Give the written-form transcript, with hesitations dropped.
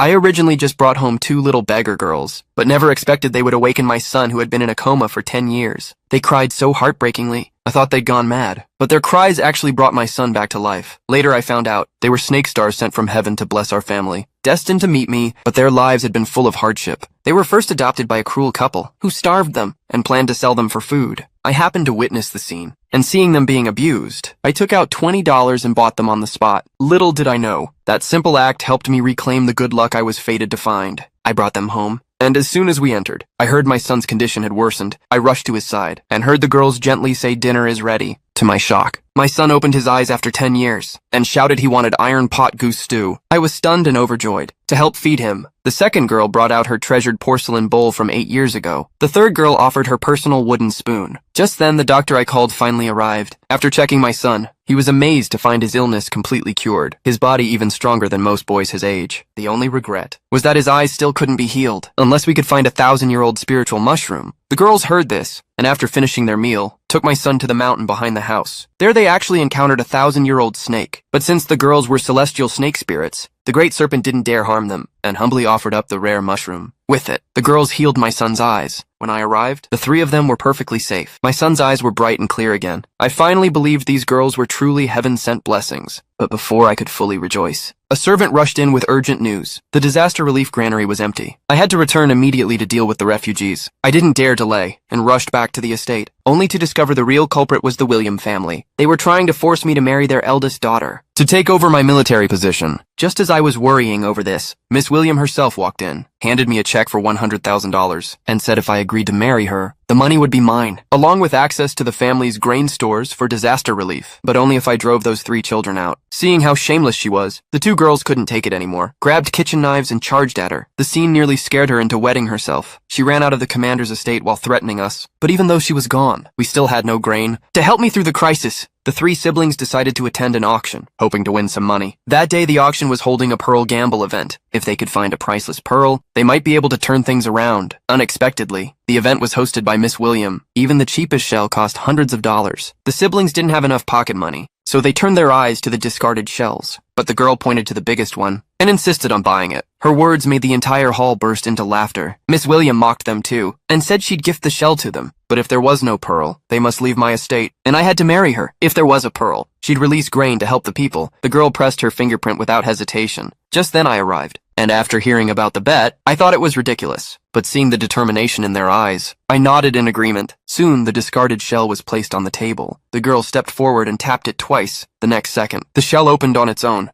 I originally just brought home two little beggar girls, but never expected they would awaken my son who had been in a coma for 10 years. They cried so heartbreakingly, I thought they'd gone mad. But their cries actually brought my son back to life. Later I found out they were snake stars sent from heaven to bless our family, destined to meet me, but their lives had been full of hardship. They were first adopted by a cruel couple who starved them and planned to sell them for food. I happened to witness the scene, and seeing them being abused, I took out $20 and bought them on the spot. Little did I know, that simple act helped me reclaim the good luck I was fated to find. I brought them home, and as soon as we entered, I heard my son's condition had worsened. I rushed to his side and heard the girls gently say dinner is ready. To my shock, my son opened his eyes after 10 years and shouted he wanted iron pot goose stew. I was stunned and overjoyed. To help feed him, the second girl brought out her treasured porcelain bowl from 8 years ago. The third girl offered her personal wooden spoon. Just then, the doctor I called finally arrived. After checking my son, he was amazed to find his illness completely cured, his body even stronger than most boys his age. The only regret was that his eyes still couldn't be healed, unless we could find a 1,000-year-old spiritual mushroom. The girls heard this, and after finishing their meal, took my son to the mountain behind the house. There they actually encountered a 1,000-year-old snake, but since the girls were celestial snake spirits, the great serpent didn't dare harm them, and humbly offered up the rare mushroom. With it, the girls healed my son's eyes. When I arrived, the 3 of them were perfectly safe. My son's eyes were bright and clear again. I finally believed these girls were truly heaven-sent blessings. But before I could fully rejoice, a servant rushed in with urgent news. The disaster relief granary was empty. I had to return immediately to deal with the refugees. I didn't dare delay, and rushed back to the estate, only to discover the real culprit was the William family. They were trying to force me to marry their eldest daughter, to take over my military position. Just as I was worrying over this, Miss William herself walked in, handed me a check for $100,000, and said if I agreed to marry her, the money would be mine, along with access to the family's grain stores for disaster relief, but only if I drove those 3 children out. Seeing how shameless she was, the 2 girls couldn't take it anymore, grabbed kitchen knives and charged at her. The scene nearly scared her into wetting herself. She ran out of the commander's estate while threatening us, but even though she was gone, we still had no grain. To help me through the crisis, the 3 siblings decided to attend an auction, hoping to win some money. That day, the auction was holding a pearl gamble event. If they could find a priceless pearl, they might be able to turn things around. Unexpectedly, the event was hosted by Miss William. Even the cheapest shell cost hundreds of dollars. The siblings didn't have enough pocket money, so they turned their eyes to the discarded shells. But the girl pointed to the biggest one and insisted on buying it. Her words made the entire hall burst into laughter. Miss William mocked them too, and said she'd gift the shell to them. But if there was no pearl, they must leave my estate, and I had to marry her. If there was a pearl, she'd release grain to help the people. The girl pressed her fingerprint without hesitation. Just then I arrived, and after hearing about the bet, I thought it was ridiculous. But seeing the determination in their eyes, I nodded in agreement. Soon, the discarded shell was placed on the table. The girl stepped forward and tapped it twice. The next second, the shell opened on its own.